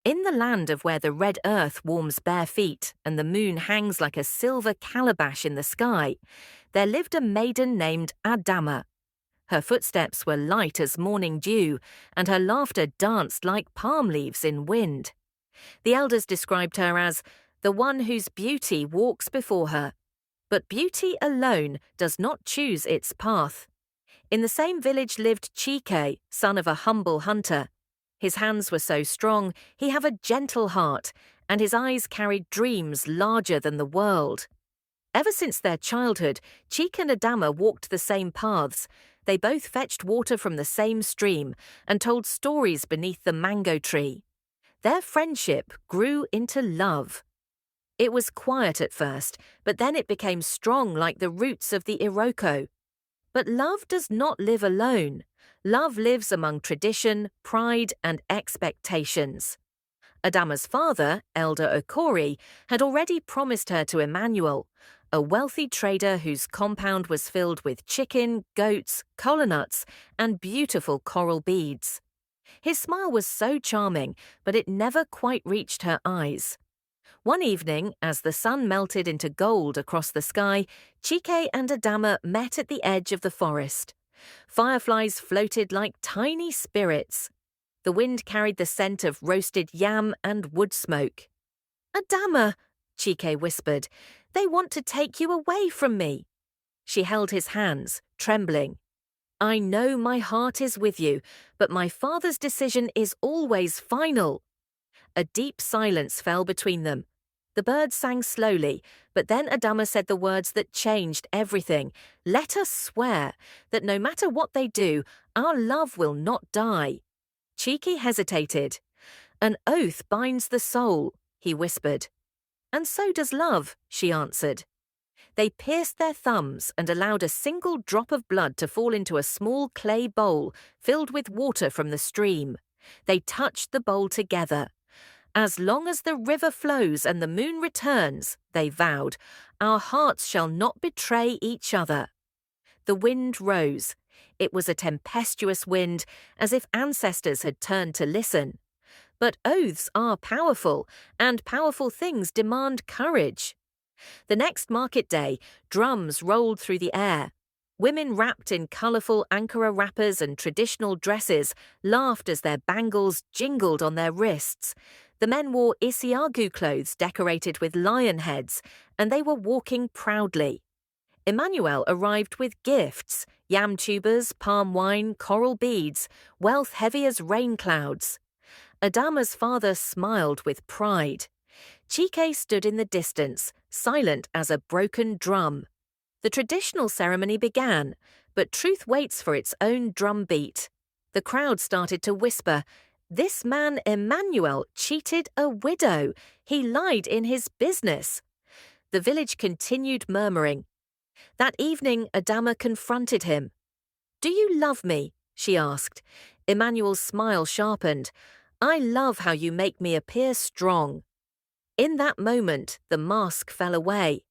In the land of where the red earth warms bare feet and the moon hangs like a silver calabash in the sky, there lived a maiden named Adama. Her footsteps were light as morning dew, and her laughter danced like palm leaves in wind. The elders described her as the one whose beauty walks before her. But beauty alone does not choose its path. In the same village lived Chike, son of a humble hunter. His hands were so strong, he had a gentle heart, and his eyes carried dreams larger than the world. Ever since their childhood, Chike and Adama walked the same paths. They both fetched water from the same stream and told stories beneath the mango tree. Their friendship grew into love. It was quiet at first, but then it became strong like the roots of the Iroko. But love does not live alone. Love lives among tradition, pride, and expectations. Adama's father, Elder Okori, had already promised her to Emmanuel, a wealthy trader whose compound was filled with chicken, goats, kola nuts, and beautiful coral beads. His smile was so charming, but it never quite reached her eyes. One evening, as the sun melted into gold across the sky, Chike and Adama met at the edge of the forest. Fireflies floated like tiny spirits. The wind carried the scent of roasted yam and wood smoke. "Adama," Chike whispered, "they want to take you away from me." She held his hands, trembling. "I know my heart is with you, but my father's decision is always final." A deep silence fell between them. The birds sang slowly, but then Adama said the words that changed everything. "Let us swear that no matter what they do, our love will not die." Chike hesitated. "An oath binds the soul," he whispered. "And so does love," she answered. They pierced their thumbs and allowed a single drop of blood to fall into a small clay bowl filled with water from the stream. They touched the bowl together. "As long as the river flows and the moon returns," they vowed, "our hearts shall not betray each other." The wind rose. It was a tempestuous wind, as if ancestors had turned to listen. But oaths are powerful, and powerful things demand courage. The next market day, drums rolled through the air. Women wrapped in colourful Ankara wrappers and traditional dresses laughed as their bangles jingled on their wrists. The men wore Isiagu clothes decorated with lion heads, and they were walking proudly. Emmanuel arrived with gifts: yam tubers, palm wine, coral beads, wealth heavy as rain clouds. Adama's father smiled with pride. Chike stood in the distance, silent as a broken drum. The traditional ceremony began, but truth waits for its own drumbeat. The crowd started to whisper, "This man Emmanuel cheated a widow. He lied in his business." The village continued murmuring. That evening, Adama confronted him. "Do you love me?" she asked. Emmanuel's smile sharpened. "I love how you make me appear strong." In that moment, the mask fell away.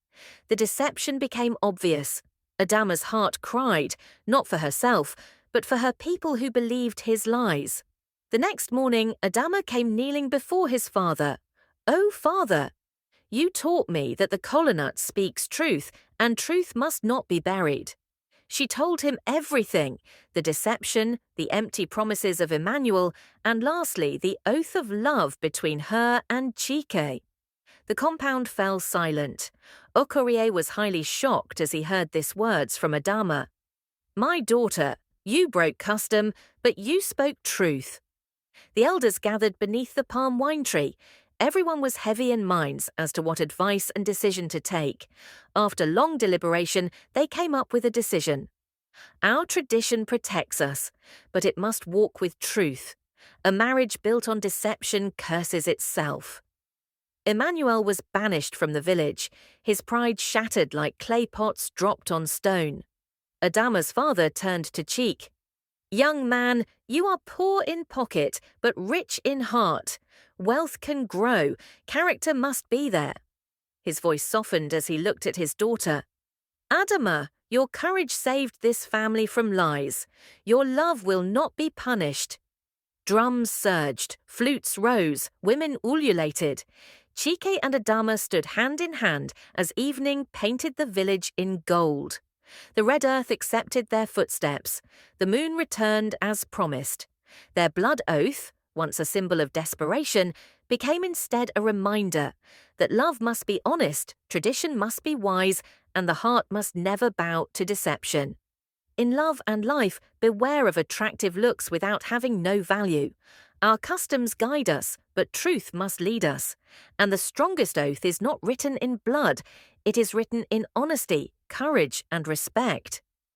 The deception became obvious. Adama's heart cried, not for herself, but for her people who believed his lies. The next morning, Adama came kneeling before his father. "Oh, father, you taught me that the kola nut speaks truth, and truth must not be buried." She told him everything: the deception, the empty promises of Emmanuel, and lastly, the oath of love between her and Chike. The compound fell silent. Okorie was highly shocked as he heard these words from Adama. "My daughter, you broke custom, but you spoke truth." The elders gathered beneath the palm wine tree. Everyone was heavy in minds as to what advice and decision to take. After long deliberation, they came up with a decision. "Our tradition protects us, but it must walk with truth. A marriage built on deception curses itself." Emmanuel was banished from the village, his pride shattered like clay pots dropped on stone. Adama's father turned to Chike. "Young man, you are poor in pocket, but rich in heart. Wealth can grow, character must be there." His voice softened as he looked at his daughter. "Adama, your courage saved this family from lies. Your love will not be punished." Drums surged, flutes rose, women ululated. Chike and Adama stood hand in hand as evening painted the village in gold. The red earth accepted their footsteps. The moon returned as promised. Their blood oath, once a symbol of desperation, became instead a reminder that love must be honest, tradition must be wise, and the heart must never bow to deception. In love and life, beware of attractive looks without having no value. Our customs guide us, but truth must lead us. And the strongest oath is not written in blood, it is written in honesty, courage, and respect.